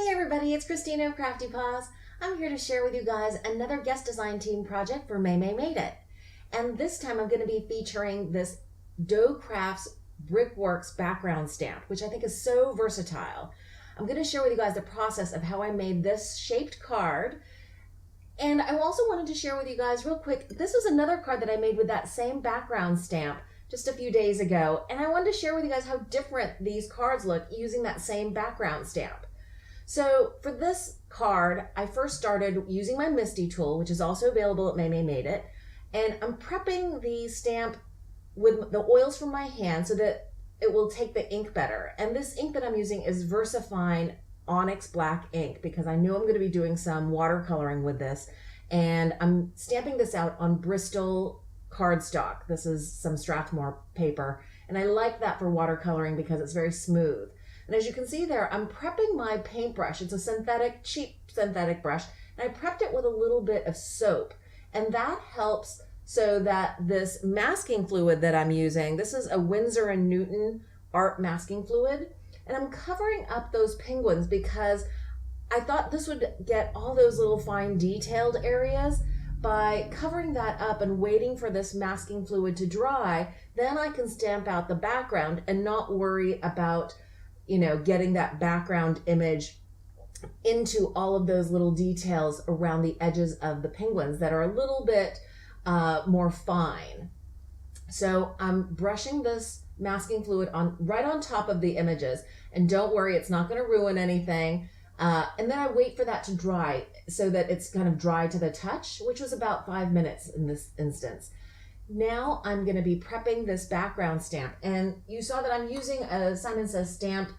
Hey everybody, it's Christina of CraftyPaws. I'm here to share with you guys another guest design team project for Maymay Made It. And this time I'm going to be featuring this Dough Crafts Brickworks background stamp, which I think is so versatile. I'm going to share with you guys the process of how I made this shaped card. And I also wanted to share with you guys real quick, this was another card that I made with that same background stamp just a few days ago. And I wanted to share with you guys how different these cards look using that same background stamp. So for this card, I first started using my Misty tool, which is also available at Maymay Made It, and I'm prepping the stamp with the oils from my hand so that it will take the ink better. And this ink that I'm using is VersaFine Onyx Black ink because I know I'm going to be doing some watercoloring with this, and I'm stamping this out on Bristol cardstock. This is some Strathmore paper, and I like that for watercoloring because it's very smooth. And as you can see there, I'm prepping my paintbrush. It's a synthetic, cheap synthetic brush, and I prepped it with a little bit of soap. And that helps so that this masking fluid that I'm using, this is a Winsor & Newton art masking fluid, and I'm covering up those penguins because I thought this would get all those little fine detailed areas. By covering that up and waiting for this masking fluid to dry, then I can stamp out the background and not worry about getting that background image into all of those little details around the edges of the penguins that are a little bit more fine. So I'm brushing this masking fluid right on top of the images, and don't worry, it's not going to ruin anything. And then I wait for that to dry so that it's kind of dry to the touch, which was about 5 minutes in this instance. Now I'm going to be prepping this background stamp, and you saw that I'm using a Simon Says Stamp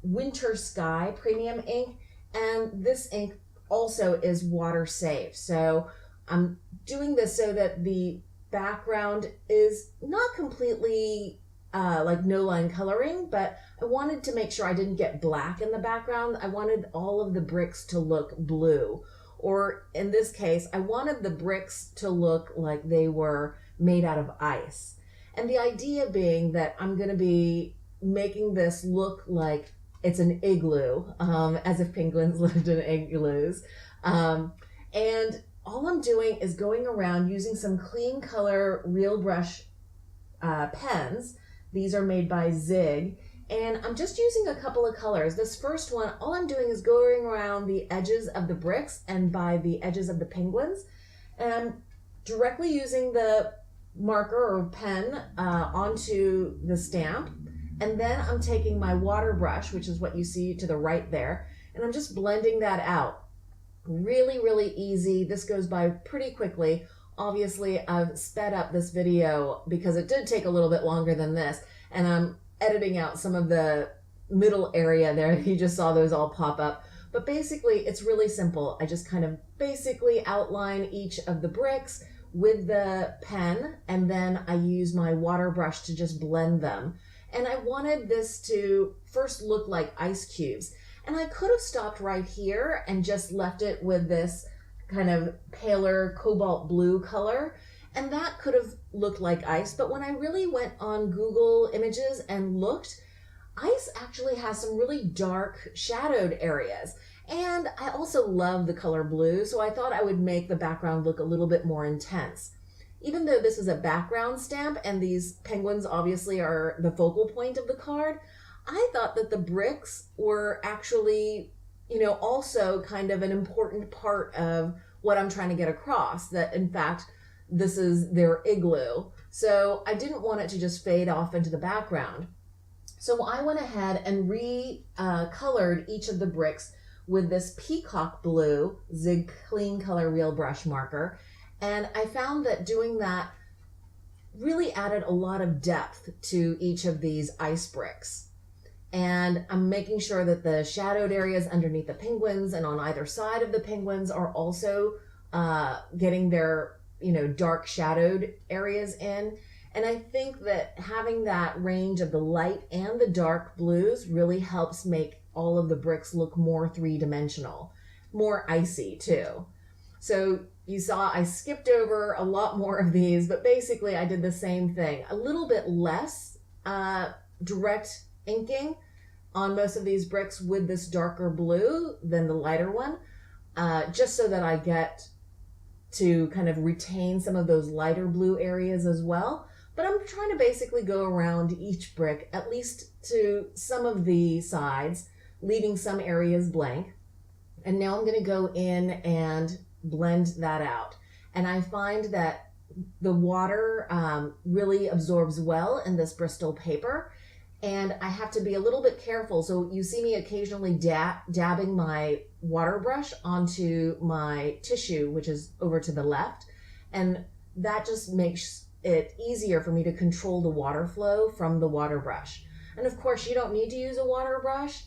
Winter Sky premium ink, and this ink also is water safe. So I'm doing this so that the background is not completely like no line coloring, but I wanted to make sure I didn't get black in the background. I wanted all of the bricks to look blue, or in this case, I wanted the bricks to look like they were made out of ice. And the idea being that I'm going to be making this look like it's an igloo, as if penguins lived in igloos. And all I'm doing is going around using some clean color real brush pens. These are made by Zig, and I'm just using a couple of colors. This first one, all I'm doing is going around the edges of the bricks and by the edges of the penguins, and I'm directly using the marker or pen onto the stamp, and then I'm taking my water brush, which is what you see to the right there, and I'm just blending that out. Really, really easy. This goes by pretty quickly. Obviously, I've sped up this video because it did take a little bit longer than this, and I'm editing out some of the middle area there. You just saw those all pop up. But basically, it's really simple. I just kind of basically outline each of the bricks with the pen, and then I use my water brush to just blend them. And I wanted this to first look like ice cubes. And I could have stopped right here and just left it with this kind of paler cobalt blue color, and that could have looked like ice. But when I really went on Google Images and looked, ice actually has some really dark shadowed areas. And I also love the color blue, so I thought I would make the background look a little bit more intense. Even though this is a background stamp and these penguins obviously are the focal point of the card, I thought that the bricks were actually also kind of an important part of what I'm trying to get across, that in fact, this is their igloo. So I didn't want it to just fade off into the background. So I went ahead and colored each of the bricks with this peacock blue Zig Clean Color Real Brush marker. And I found that doing that really added a lot of depth to each of these ice bricks. And I'm making sure that the shadowed areas underneath the penguins and on either side of the penguins are also getting their, dark shadowed areas in. And I think that having that range of the light and the dark blues really helps make all of the bricks look more three-dimensional, more icy too. So you saw I skipped over a lot more of these, but basically I did the same thing. A little bit less direct inking on most of these bricks with this darker blue than the lighter one, just so that I get to kind of retain some of those lighter blue areas as well. But I'm trying to basically go around each brick, at least to some of the sides, leaving some areas blank. And now I'm going to go in and blend that out. And I find that the water really absorbs well in this Bristol paper. And I have to be a little bit careful. So you see me occasionally dabbing my water brush onto my tissue, which is over to the left. And that just makes it easier for me to control the water flow from the water brush. And of course, you don't need to use a water brush.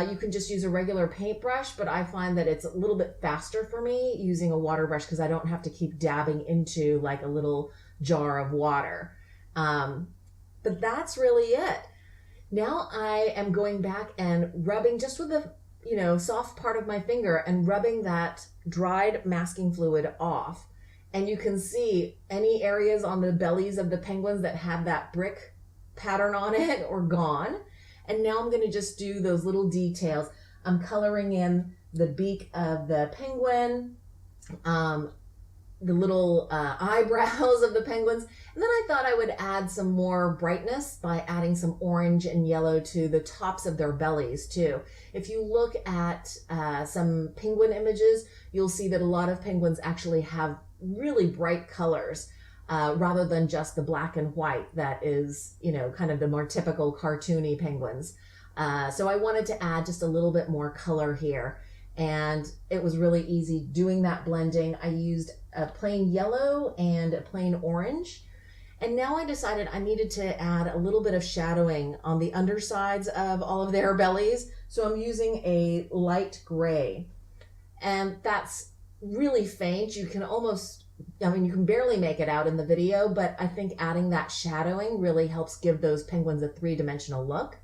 You can just use a regular paintbrush, but I find that it's a little bit faster for me using a water brush because I don't have to keep dabbing into like a little jar of water. But that's really it. Now I am going back and rubbing just with the soft part of my finger and rubbing that dried masking fluid off. And you can see any areas on the bellies of the penguins that have that brick pattern on it or gone. And now I'm going to just do those little details. I'm coloring in the beak of the penguin, the little eyebrows of the penguins. And then I thought I would add some more brightness by adding some orange and yellow to the tops of their bellies too. If you look at some penguin images, you'll see that a lot of penguins actually have really bright colors rather than just the black and white that is, kind of the more typical cartoony penguins. So I wanted to add just a little bit more color here. And it was really easy doing that blending. I used a plain yellow and a plain orange. And now I decided I needed to add a little bit of shadowing on the undersides of all of their bellies. So I'm using a light gray. And that's really faint. You can you can barely make it out in the video, but I think adding that shadowing really helps give those penguins a three-dimensional look.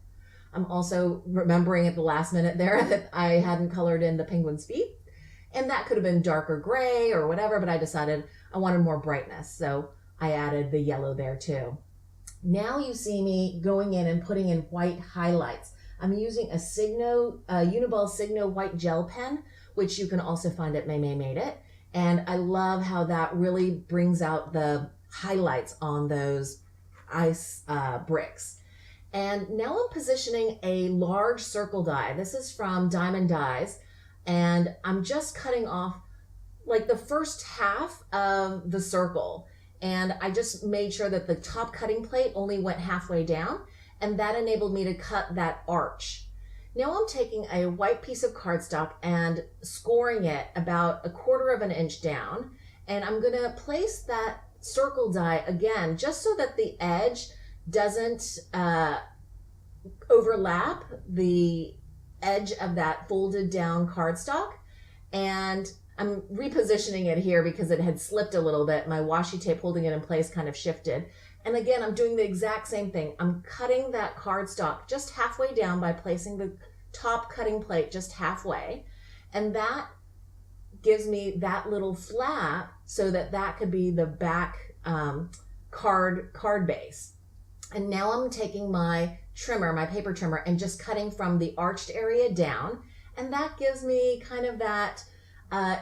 I'm also remembering at the last minute there that I hadn't colored in the penguin's feet, and that could have been darker gray or whatever, but I decided I wanted more brightness, so I added the yellow there too. Now you see me going in and putting in white highlights. I'm using a Uniball Signo white gel pen, which you can also find at Maymay Made It, and I love how that really brings out the highlights on those ice bricks. And now I'm positioning a large circle die. This is from Diamond Dies, and I'm just cutting off like the first half of the circle. And I just made sure that the top cutting plate only went halfway down, and that enabled me to cut that arch. Now I'm taking a white piece of cardstock and scoring it about 1/4 of an inch down, and I'm gonna place that circle die again, just so that the edge doesn't overlap the edge of that folded down cardstock. And I'm repositioning it here because it had slipped a little bit. My washi tape holding it in place kind of shifted. And again, I'm doing the exact same thing. I'm cutting that cardstock just halfway down by placing the top cutting plate just halfway. And that gives me that little flap so that that could be the back card base. And now I'm taking my trimmer, my paper trimmer, and just cutting from the arched area down. And that gives me kind of that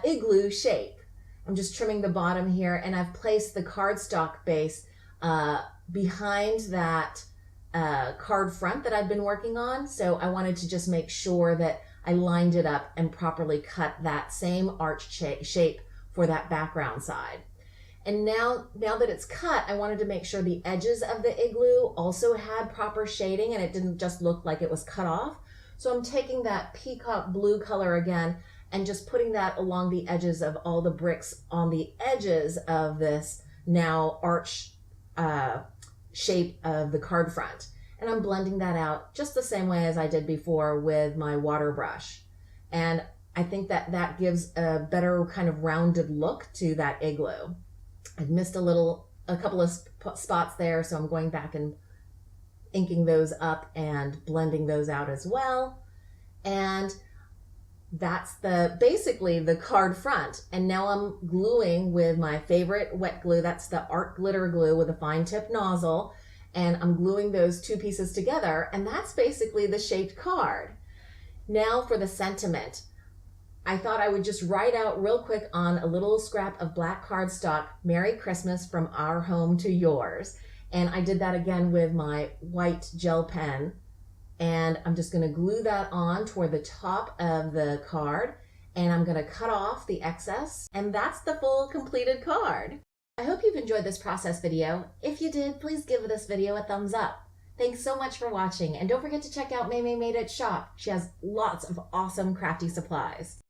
igloo shape. I'm just trimming the bottom here, and I've placed the cardstock base behind that card front that I've been working on. So I wanted to just make sure that I lined it up and properly cut that same arched shape for that background side. And now that it's cut, I wanted to make sure the edges of the igloo also had proper shading and it didn't just look like it was cut off. So I'm taking that peacock blue color again and just putting that along the edges of all the bricks on the edges of this now arch shape of the card front. And I'm blending that out just the same way as I did before with my water brush. And I think that that gives a better kind of rounded look to that igloo. I've missed a couple of spots there, so I'm going back and inking those up and blending those out as well. And that's basically the card front. And now I'm gluing with my favorite wet glue. That's the Art Glitter Glue with a fine tip nozzle. and I'm gluing those two pieces together, and that's basically the shaped card. Now for the sentiment. I thought I would just write out real quick on a little scrap of black cardstock, "Merry Christmas from our home to yours." And I did that again with my white gel pen. And I'm just going to glue that on toward the top of the card. And I'm going to cut off the excess. And that's the full completed card. I hope you've enjoyed this process video. If you did, please give this video a thumbs up. Thanks so much for watching. And don't forget to check out Maymay Made It shop. She has lots of awesome crafty supplies.